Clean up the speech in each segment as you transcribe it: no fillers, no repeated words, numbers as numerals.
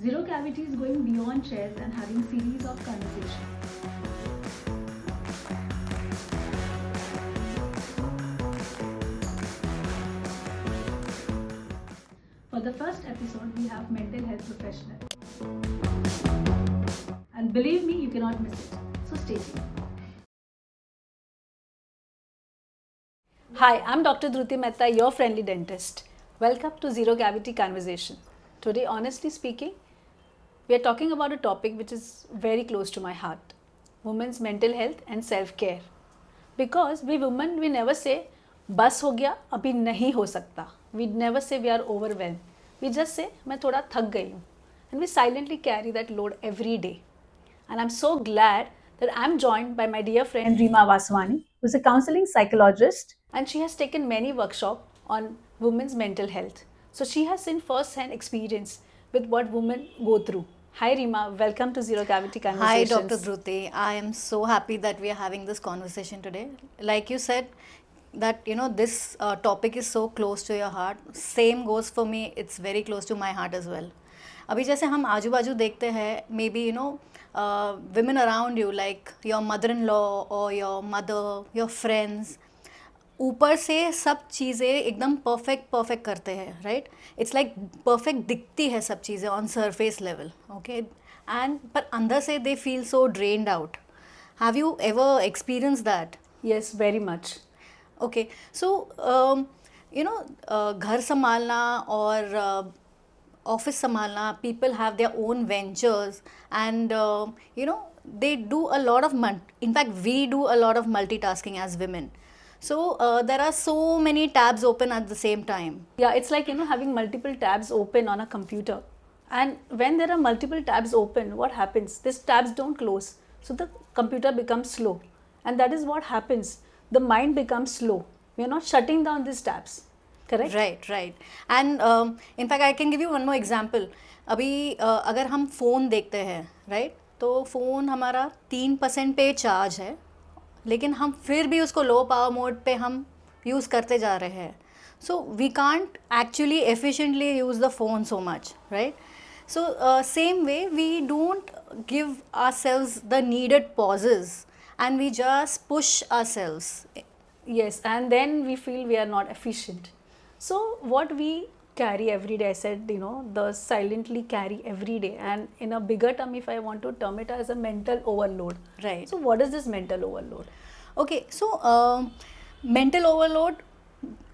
Zero Cavity is going beyond chairs and having series of conversations. For the first episode, we have mental health professional. And believe me, you cannot miss it. So stay tuned. Hi, I'm Dr. Dhruti Mehta, your friendly dentist. Welcome to Zero Cavity Conversation. Today, honestly speaking, we are talking about a topic which is very close to my heart: women's mental health and self care. Because we women, we never say, बस हो गया, अभी नहीं हो सकता. We never say we are overwhelmed. We just say, मैं थोड़ा थक गई हूँ. And we silently carry that load every day. And I'm so glad that I'm joined by my dear friend Reema Vaswani, who's a counseling psychologist, and she has taken many workshops on women's mental health. So she has seen first-hand experience with what women go through. Hi Reema, welcome to Zero Cavity Hi, Conversations. Dr. Dhruti. I am so happy that we are having this conversation today. Like you said, that this topic is so close to your heart. Same goes for me. It's very close to my heart as well. अभी जैसे हम आजू बाजू देखते हैं, maybe women around you, like your mother-in-law or your mother, your friends, ऊपर से सब चीज़ें एकदम परफेक्ट करते हैं, राइट? इट्स लाइक परफेक्ट दिखती है सब चीज़ें on surface level, okay, and पर अंदर से they feel so drained out. Have you ever experience that? Yes, very much. Okay, so घर संभालना और ऑफिस संभालना, people have their own ventures and they do a lot of in fact we do a lot of multitasking as women. So there are so many tabs open at the same time. Yeah, it's like, having multiple tabs open on a computer. And when there are multiple tabs open, what happens? These tabs don't close. So the computer becomes slow. And that is what happens. The mind becomes slow. We are not shutting down these tabs. Correct? Right. And in fact I can give you one more example. अभी अगर हम phone देखते हैं, right, तो phone हमारा 3% पे charge है, लेकिन हम फिर भी उसको लो पावर मोड पे हम यूज़ करते जा रहे हैं. So we can't actually efficiently use the phone so much, right? So same way we don't give ourselves the needed pauses and we just push ourselves. Yes, and then we feel we are not efficient. So what we carry every day, I said, the silently carry every day. And in a bigger term, if I want to term it as a mental overload. Right. So what is this mental overload? Okay, so mental overload,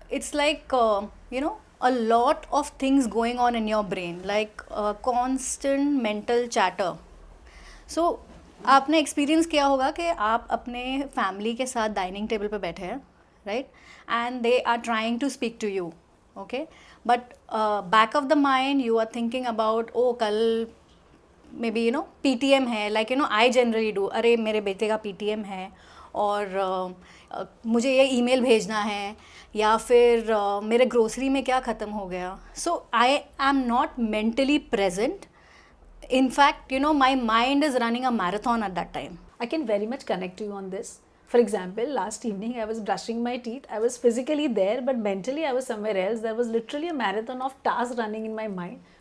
it's like, a lot of things going on in your brain, like constant mental chatter. So आपने experience किया होगा कि आप अपने family के साथ dining table पे बैठे हैं, right, and they are trying to speak to you, okay, but back of the mind you are thinking about, oh कल मे बी PTM है, लाइक आई जनरली डू, अरे मेरे बेटे का PTM है और मुझे ये ईमेल भेजना है, या फिर मेरे ग्रोसरी में क्या ख़त्म हो गया. So I am not mentally present. In fact, my mind is running a marathon at that time. I can very much connect to you on this. For example, last evening I was brushing my teeth. I was physically there, but mentally I was somewhere else. There was literally a marathon of tasks running in my mind.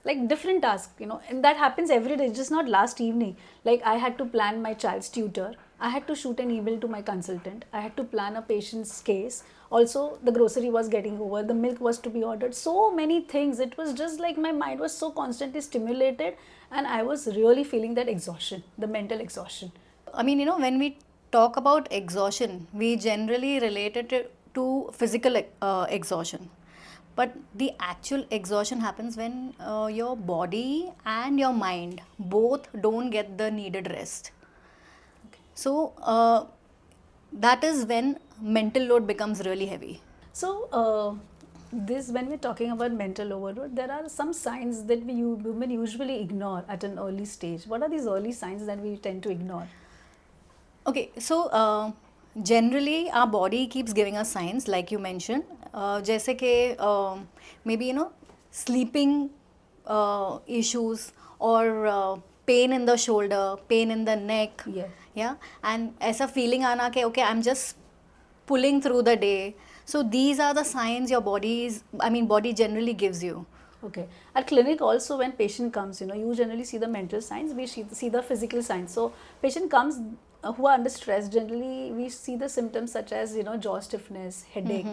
Like different tasks, and that happens every day, just not last evening. Like I had to plan my child's tutor. I had to shoot an email to my consultant. I had to plan a patient's case. Also, the grocery was getting over. The milk was to be ordered. So many things. It was just like my mind was so constantly stimulated, and I was really feeling that exhaustion, the mental exhaustion. I mean, when we talk about exhaustion, we generally relate it to physical exhaustion. But the actual exhaustion happens when your body and your mind both don't get the needed rest. Okay. So that is when mental load becomes really heavy. So this, when we're talking about mental overload, there are some signs that women usually ignore at an early stage. What are these early signs that we tend to ignore? Okay, so generally our body keeps giving us signs, like you mentioned. जैसे कि maybe sleeping issues, or pain in the shoulder, pain in the neck. Yeah. And ऐसा feeling आना कि okay, I'm just pulling through the day. So these are the signs your body generally gives you. Okay. At clinic also, when patient comes, you generally see the mental signs, we see the physical signs. So patient comes who are under stress, generally we see the symptoms such as, jaw stiffness, headache,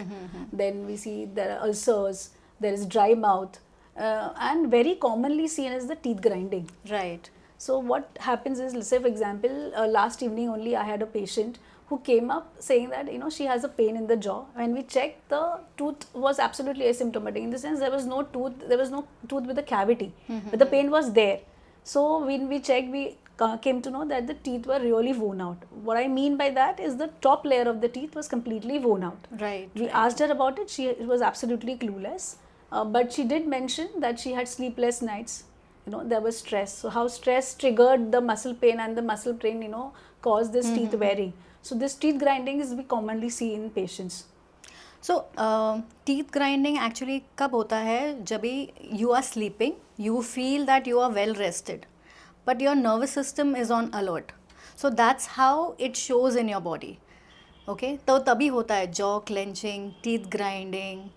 then we see there are ulcers, there is dry mouth, and very commonly seen is the teeth grinding. Right. So what happens is, let's say for example, last evening only I had a patient who came up saying that she has a pain in the jaw. When we checked, the tooth was absolutely asymptomatic, in the sense there was no tooth with a cavity, but the pain was there. So when we checked, we came to know that the teeth were really worn out. What I mean by that is the top layer of the teeth was completely worn out. Right. We asked her about it. She was absolutely clueless, but she did mention that she had sleepless nights. There was stress. So how stress triggered the muscle pain, and the muscle pain caused this teeth wearing. So this teeth grinding is we commonly see in patients. So teeth grinding actually कब होता है? जब भी you are sleeping, you feel that you are well rested, but your nervous system is on alert. So that's how it shows in your body. Okay, तो तभी होता है jaw clenching, teeth grinding.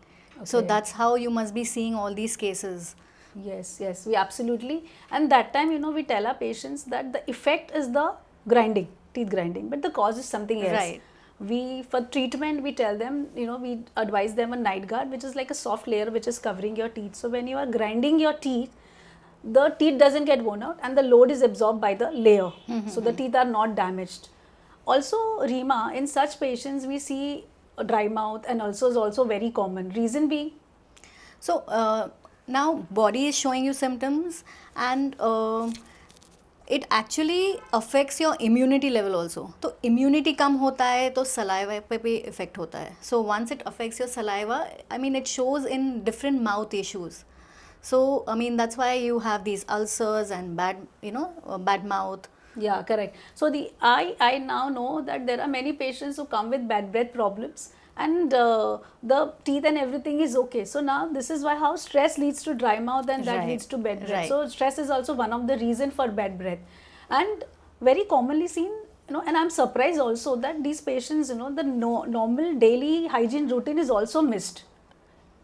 So Okay. that's how you must be seeing all these cases. Yes, we absolutely. And that time, we tell our patients that the effect is the grinding, teeth grinding, but the cause is something else. Right. For treatment, we tell them, we advise them a night guard, which is like a soft layer which is covering your teeth. So when you are grinding your teeth, the teeth doesn't get worn out and the load is absorbed by the layer. So the teeth are not damaged. Also, Reema, in such patients, we see a dry mouth and ulcers also very common. Reason being, So now body is showing you symptoms, and it actually affects your immunity level also. तो immunity कम होता है तो saliva पे भी effect होता है. So once it affects your saliva, I mean it shows in different mouth issues. So I mean that's why you have these ulcers and bad mouth. yeah, correct. So I now know that there are many patients who come with bad breath problems, and the teeth and everything is okay. So now this is why how stress leads to dry mouth, and that Right. leads to bad breath. Right. So stress is also one of the reason for bad breath, and very commonly seen. And I'm surprised also that these patients, the normal daily hygiene routine is also missed.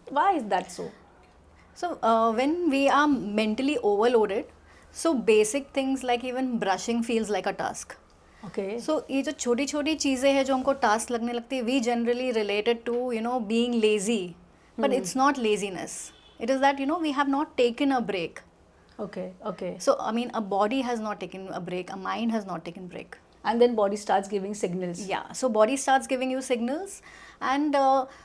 Why is that so? So when we are mentally overloaded, so basic things like even brushing feels like a task. Okay. So ये जो छोटी छोटी चीज़ें हैं जो हमको task लगने लगती है, we generally related to being lazy, but it's not laziness. It is that we have not taken a break. Okay. So I mean a body has not taken a break, a mind has not taken break. And then body starts giving signals. Yeah, so body starts giving you signals, and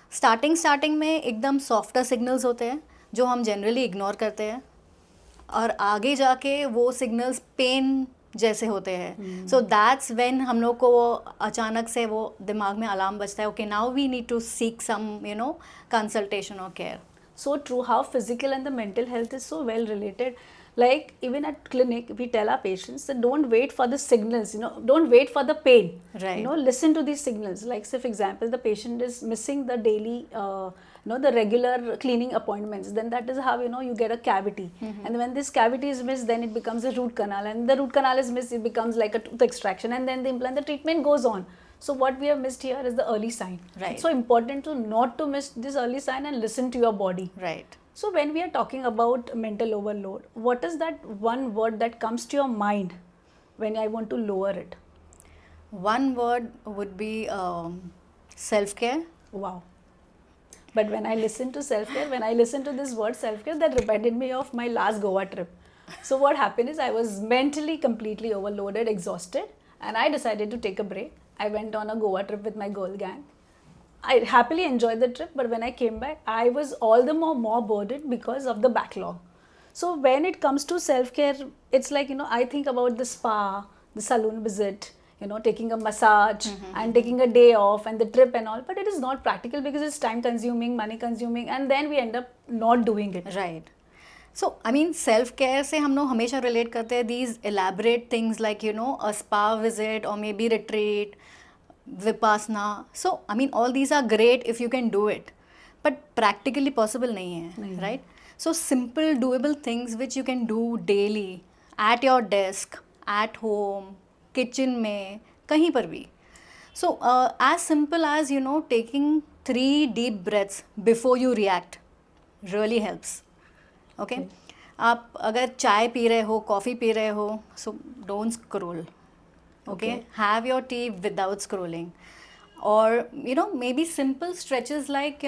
starting में एकदम softer signals होते हैं जो हम generally ignore करते हैं, और आगे जाके वो signals pain जैसे होते हैं. So that's when हम लोग को अचानक से वो दिमाग में अलार्म बजता है, okay now we need to seek some consultation or care. So true, how physical and the mental health is so well related. Like even at clinic, we tell our patients that don't wait for the signals, don't wait for the pain. Right. Listen to these signals. Like say for example, the patient is missing the daily, the regular cleaning appointments. Then that is how, you get a cavity. And when this cavity is missed, then it becomes a root canal. And the root canal is missed, it becomes like a tooth extraction. And then the implant, the treatment goes on. So what we have missed here is the early sign. Right. It's so important to not to miss this early sign and listen to your body. Right. So when we are talking about mental overload, what is that one word that comes to your mind when I want to lower it? One word would be self-care. Wow. But when I listen to self-care, when I listen to this word self-care, that reminded me of my last Goa trip. So what happened is I was mentally completely overloaded, exhausted, and I decided to take a break. I went on a Goa trip with my girl gang. I happily enjoyed the trip, but when I came back, I was all the more burdened because of the backlog. So when it comes to self-care, it's like, I think about the spa, the salon visit, taking a massage and taking a day off and the trip and all, but it is not practical because it's time consuming, money consuming, and then we end up not doing it. Right. So I mean self-care से हम लोग हमेशा relate करते हैं these elaborate things like a spa visit or maybe retreat, vipassana. So I mean all these are great if you can do it, but practically possible नहीं है, right? So simple doable things which you can do daily at your desk, at home, kitchen में, कहीं पर भी. So as simple as taking 3 deep breaths before you react really helps. Okay Okay. आप अगर चाय P रहे हो, coffee P रहे हो, so don't scroll. Okay, Okay. have your tea without scrolling. Or maybe simple stretches like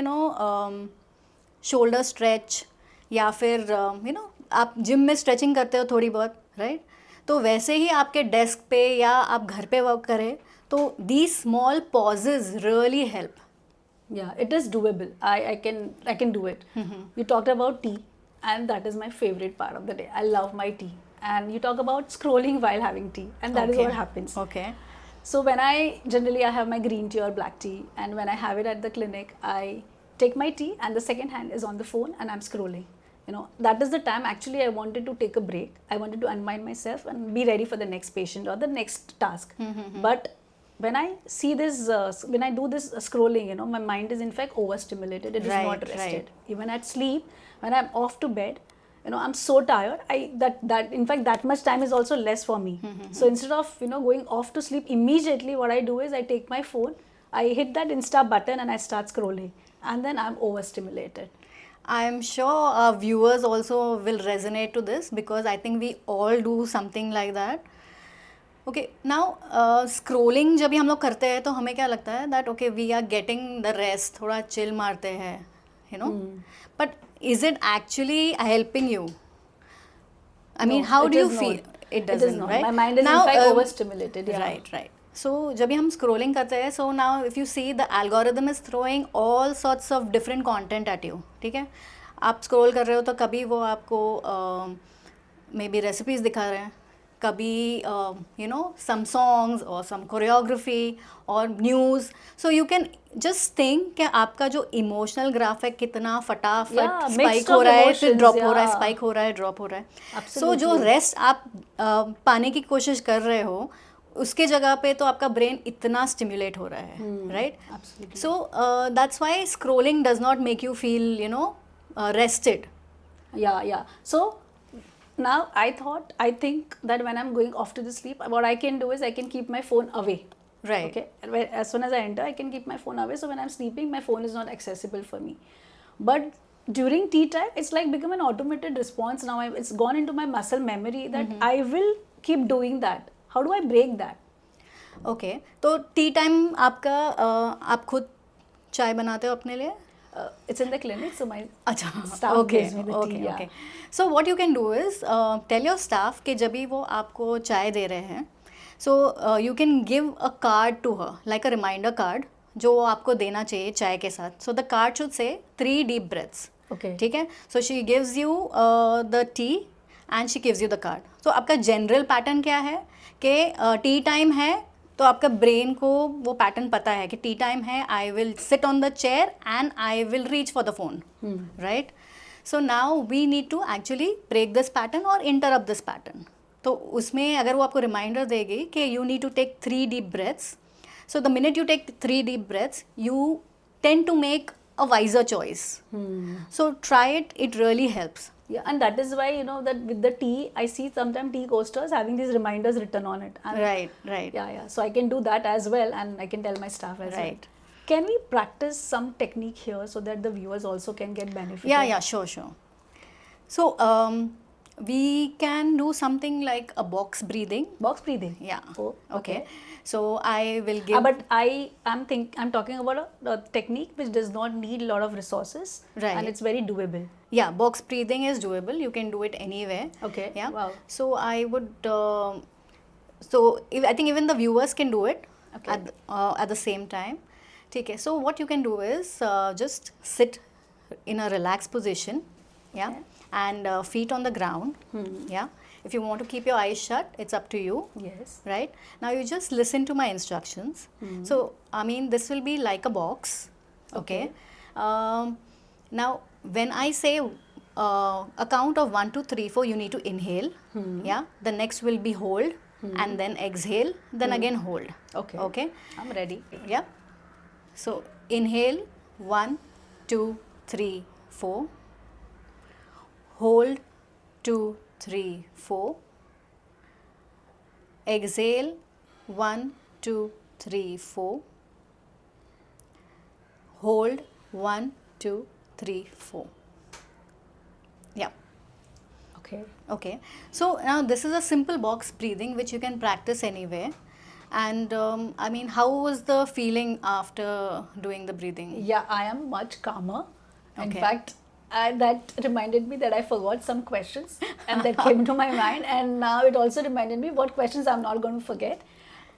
shoulder stretch, या फिर आप जिम में स्ट्रेचिंग करते हो थोड़ी बहुत, राइट? तो वैसे ही आपके डेस्क पे या आप घर पे वर्क करें तो these small pauses really help. Yeah, it is doable. I can do it. You talked about tea, and that is my favorite part of the day. I love my tea. And you talk about scrolling while having tea, and that is Okay. what happens. Okay. So when I generally I have my green tea or black tea, and when I have it at the clinic, I take my tea, and the second hand is on the phone, and I'm scrolling. That is the time actually I wanted to take a break. I wanted to unwind myself and be ready for the next patient or the next task. But when I see this, when I do this scrolling, my mind is in fact overstimulated. It is Right, not rested. right. Even at sleep, when I'm off to bed, I'm so tired. That in fact that much time is also less for me. So instead of going off to sleep immediately, what I do is I take my phone, I hit that Insta button, and I start scrolling, and then I'm overstimulated. I am sure our viewers also will resonate to this because I think we all do something like that. Okay now scrolling जब भी हम लोग करते हैं तो हमें क्या लगता है that okay we are getting the rest, थोड़ा चिल मारते हैं, but is it actually helping you? I mean No, how it do you is feel? not. It It is doesn't, not. Right? My mind is in fact overstimulated. Yeah. Right. So जब भी हम scrolling करते हैं, so now if you see the algorithm is throwing all sorts of different content at you. ठीक है, आप scroll कर रहे हो तो कभी वो आपको मे बी रेसिपीज़ दिखा रहे हैं, कभी सम सॉन्ग्स और सम कोरियोग्राफी और news. So you can just think कि आपका जो इमोशनल ग्राफ है कितना फटाफट Yeah, स्पाइक mixed हो of रहा है, फिर emotions, ड्रॉप हो रहा है, yeah. स्पाइक हो रहा है, ड्रॉप हो रहा है. सो जो Absolutely. रेस्ट आप पाने की कोशिश कर रहे हो उसके जगह पे तो आपका ब्रेन इतना स्टिमुलेट हो रहा है, right? Absolutely. So that's why scrolling does not make you feel rested. Yeah. So now I think that when I'm going off to the sleep, what I can do is I can keep my phone away. Right. Okay. As soon as I enter, I can keep my phone away. So when I'm sleeping, my phone is not accessible for me. But during tea time, it's like become an automated response now. It's gone into my muscle memory that I will keep doing that. How do I break that? Okay, तो T time आपका आप खुद चाय बनाते हो अपने लिए? It's in the clinic, so my अच्छा, staff okay gives me the tea. Okay Yeah. Okay. So what you can do is tell your staff कि जब भी वो आपको चाय दे रहे हैं, so you can give a card to her, like a reminder card जो वो आपको देना चाहिए चाय के साथ. So the card should say 3 deep breaths. Okay. ठीक है, so she gives you the T and she gives you the card. तो आपका जनरल पैटर्न क्या है कि टी टाइम है तो आपका ब्रेन को वो पैटर्न पता है कि टी टाइम है, I will sit on the chair and I will reach for the phone, right? So now we need to actually break this pattern और इंटरप्ट दिस पैटर्न. तो उसमें अगर वो आपको रिमाइंडर देगी कि you need to take 3 deep breaths, so the minute you take 3 deep breaths you tend to make a wiser choice. So try it, it really helps. Yeah, and that is why that with the tea, I see sometimes tea coasters having these reminders written on it. And Right. Yeah. So I can do that as well, and I can tell my staff as Right. well. Can we practice some technique here so that the viewers also can get benefit? Yeah, sure. So we can do something like a box breathing. Box breathing. Yeah. Oh, Okay. So I will give. But I'm talking about a technique which does not need a lot of resources, Right. and it's very doable. Yeah, box breathing is doable. You can do it anywhere. Okay. Yeah. Wow. So I would. I think even the viewers can do it. Okay. At the same time. Okay. So what you can do is just sit in a relaxed position. Yeah. Okay. And feet on the ground. Yeah. If you want to keep your eyes shut, it's up to you. Yes. Right. Now you just listen to my instructions. So I mean, this will be like a box. Okay. Now when I say a count of 1, 2, 3, 4, you need to inhale. Yeah. The next will be hold, and then exhale. Then again hold. Okay. Okay. I'm ready. Yeah. So inhale 1, 2, 3, 4. Hold 2, 3, 4. Exhale 1, 2, 3, 4. Hold 1, 2, 3, 4. Yeah. Okay. Okay, so now this is a simple box breathing which you can practice anywhere. And I mean, how was the feeling after doing the breathing? Yeah, I am much calmer. In Okay. fact, that reminded me that I forgot some questions and that came to my mind, and now it also reminded me what questions I'm not going to forget.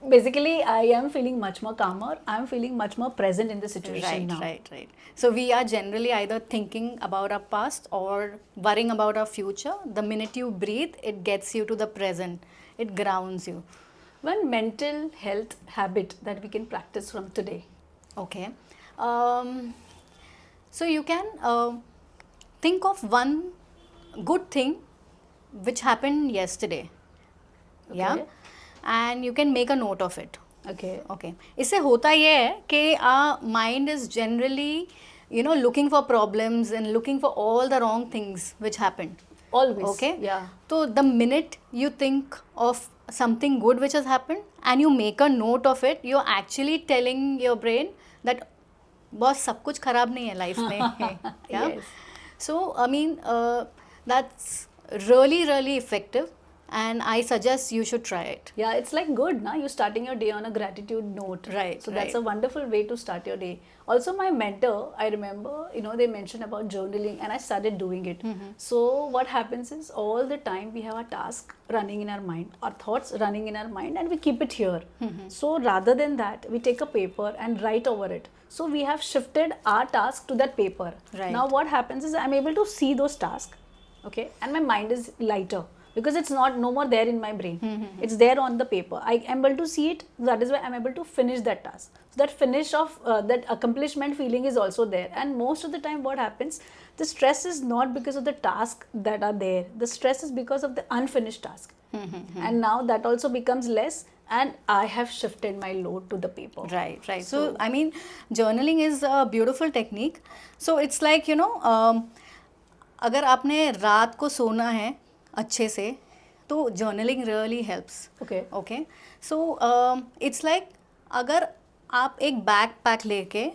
Basically, I am feeling much more calmer. I'm feeling much more present in the situation Right, now. right, right. So we are generally either thinking about our past or worrying about our future. The minute you breathe, it gets you to the present. It grounds you. One mental health habit that we can practice from today. Okay. Um, so you can think of one good thing which happened yesterday. Yeah. Okay. And you can make a note of it. Okay. Okay इससे होता ये है कि mind is generally looking for problems and looking for all the wrong things which happened Always. okay Yeah. so the minute you think of something good which has happened and you make a note of it, you're actually telling your brain that boss सब कुछ खराब नहीं है life में yeah Yes. so I mean that's really effective and I suggest you should try it. Yeah, it's like good, na? You're starting your day on a gratitude note. Right, So that's right. a wonderful way to start your day. Also, my mentor, I remember, they mentioned about journaling and I started doing it. So what happens is all the time we have a task running in our mind, our thoughts running in our mind, and we keep it here. So rather than that, we take a paper and write over it. So we have shifted our task to that paper. Right. Now what happens is I'm able to see those tasks, okay, and my mind is lighter because it's not no more there in my brain. It's there on the paper. I am able to see it. That is why I'm able to finish that task. So that finish of that accomplishment feeling is also there. And most of the time, what happens? The stress is not because of the tasks that are there. The stress is because of the unfinished task. And now that also becomes less. And I have shifted my load to the paper. Right. So I mean, journaling is a beautiful technique. So it's like अगर आपने रात को सोना है अच्छे से तो journaling really helps. Okay. Okay so it's like अगर आप एक बैकपैक लेके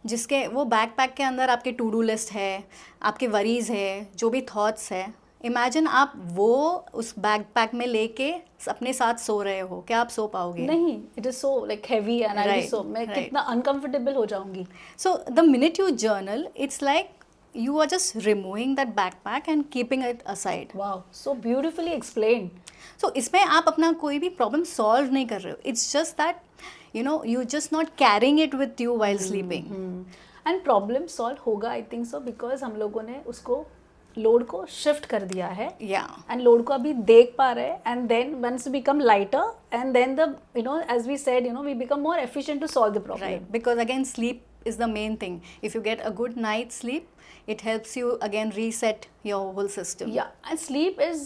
जिसके वो बैकपैक के अंदर आपके टू डू लिस्ट है, आपके वरीज है, जो भी थॉट्स है, इमेजिन आप वो उस बैकपैक में लेके अपने साथ सो रहे हो, क्या आप सो पाओगे? नहीं, it is so like heavy and I will Right, so मैं right. कितना uncomfortable हो जाऊंगी. So the minute you journal, it's like you are just removing that backpack and keeping it aside. Wow, so beautifully explained. So इसमें आप अपना कोई भी problem solve नहीं कर रहे हो. It's just that you just not carrying it with you while sleeping. And problem solve होगा आई थिंक सो बिकॉज हम लोगों ने उसको लोड को शिफ्ट कर दिया है Yeah. एंड लोड को अभी देख पा रहे हैं and then once become lighter and then the as we said we become more efficient to solve the problem. Right. Because again, sleep is the main thing. If you get a good night's sleep, it helps you again reset your whole system. Yeah, and sleep is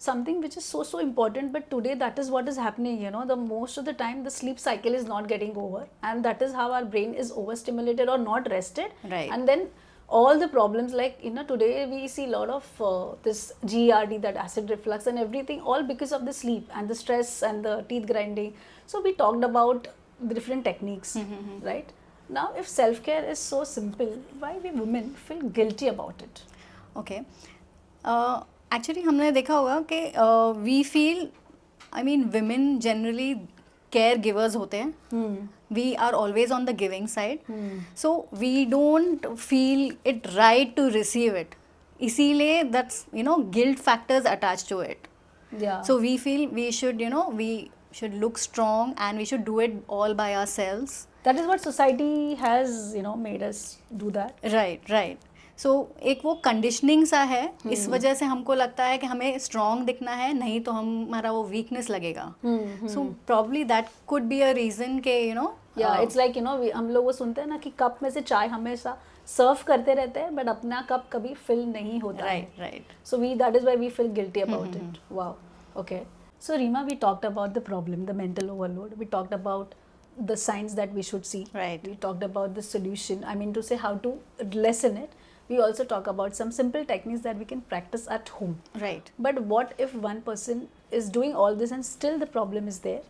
something which is so important, but today that is what is happening. The most of the time the sleep cycle is not getting over, and that is how our brain is overstimulated or not rested. Right. And then all the problems, like today we see a lot of this GERD, that acid reflux and everything, all because of the sleep and the stress and the teeth grinding. So we talked about the different techniques, right? Now if self-care is so simple, why we women feel guilty about it? Okay actually हमने देखा होगा कि we feel I mean women generally care givers होते हैं. We are always on the giving side, so we don't feel it right to receive it. इसीलिए that's guilt factors attach to it. Yeah. So we feel we should look strong and we should do it all by ourselves. That is what society has, made us do that. Right. So एक वो conditioning सा है, इस वजह से हमको लगता है कि हमें स्ट्रॉन्ग दिखना है, नहीं तो हमारा वो वीकनेस लगेगा. So probably that could be a reason के Yeah, it's like, हम लोग वो सुनते हैं ना कि कप में से चाय हमेशा सर्व करते रहते हैं, बट अपना कप कभी फिल नहीं होता है. Right. So that is why we feel guilty about it. Wow. Okay. So Reema, we talked about the problem, the mental overload. We talked about the signs that we should see. Right. We talked about the solution. I mean to say how to lessen it. We also talk about some simple techniques that we can practice at home. Right. But what if one person is doing all this and still the problem is there?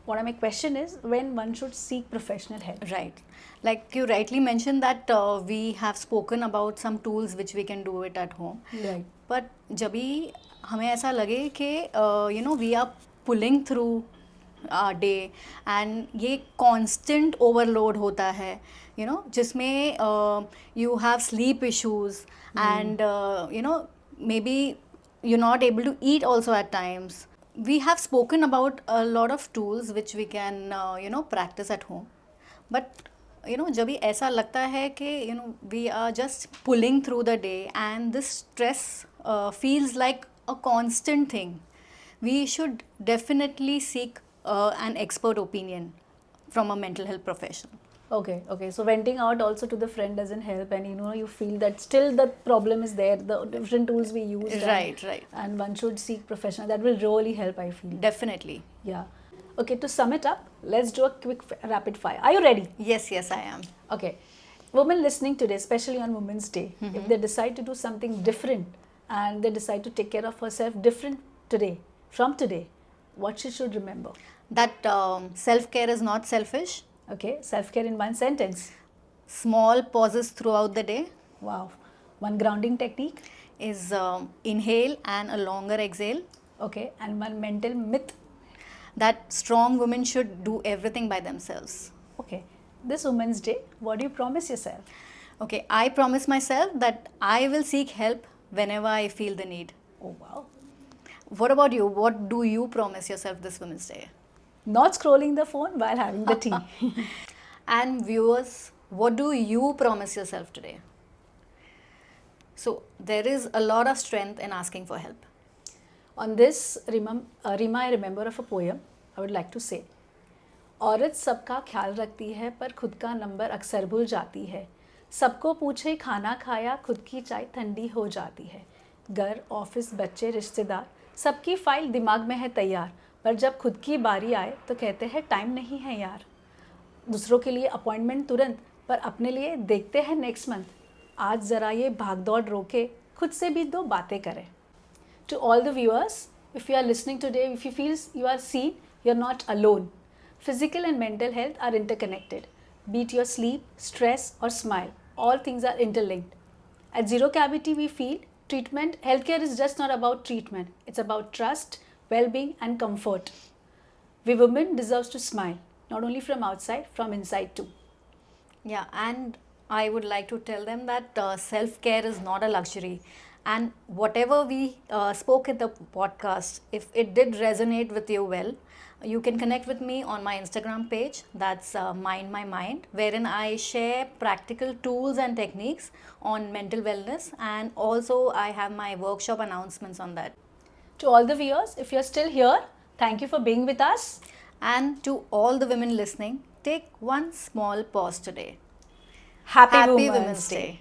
What my question is, when one should seek professional help? Right. Like you rightly mentioned that we have spoken about some tools which we can do it at home. Right. But जब भी हमें ऐसा लगे कि we are pulling through day and ये constant overload होता है, जिसमें you have sleep issues and maybe you're not able to eat also at times. We have spoken about a lot of tools which we can practice at home, but जब भी ऐसा लगता है कि we are just pulling through the day and this stress feels like a constant thing, we should definitely seek an expert opinion from a mental health professional. Okay. So venting out also to the friend doesn't help, and you feel that still the problem is there. The different tools we use, Right. and one should seek professional. That will really help, I feel. Definitely. Yeah. Okay. To sum it up, let's do a quick rapid fire. Are you ready? Yes, I am. Okay. Women listening today, especially on Women's Day, if they decide to do something different and they decide to take care of herself different today, from today, what she should remember? That self-care is not selfish. Okay. Self-care in one sentence. Small pauses throughout the day. Wow. One grounding technique is inhale and a longer exhale. Okay. And one mental myth. That strong women should do everything by themselves. Okay. This Women's Day, what do you promise yourself? Okay, I promise myself that I will seek help whenever I feel the need. Oh wow. What about you? What do you promise yourself this Women's Day? Not scrolling the phone while having the tea. And viewers, what do you promise yourself today? So there is a lot of strength in asking for help. On this, Rima, I remember of a poem I would like to say. औरत सबका ख्याल रखती है पर खुद का number अक्सर भूल जाती है. सबको पूछे खाना खाया, खुद की चाय ठंडी हो जाती है. घर, ऑफिस, बच्चे, रिश्तेदार, सबकी फाइल दिमाग में है तैयार, पर जब खुद की बारी आए तो कहते हैं टाइम नहीं है यार. दूसरों के लिए अपॉइंटमेंट तुरंत, पर अपने लिए देखते हैं नेक्स्ट मंथ. आज ज़रा ये भागदौड़ रोके, खुद से भी दो बातें करें. To all the viewers, if you are listening today, if you feel you are seen, you are not alone. Physical and mental health are interconnected. Be it your sleep, stress or smile, all things are interlinked. At Zero Cavity, we feel healthcare is just not about treatment. It's about trust, well-being and comfort. We women deserve to smile, not only from outside, from inside too. Yeah, and I would like to tell them that self-care is not a luxury. And whatever we spoke in the podcast, if it did resonate with you well, you can connect with me on my Instagram page, that's Mind My Mind, wherein I share practical tools and techniques on mental wellness, and also I have my workshop announcements on that. To all the viewers, if you're still here, thank you for being with us. And to all the women listening, take one small pause today. Happy Women's Day.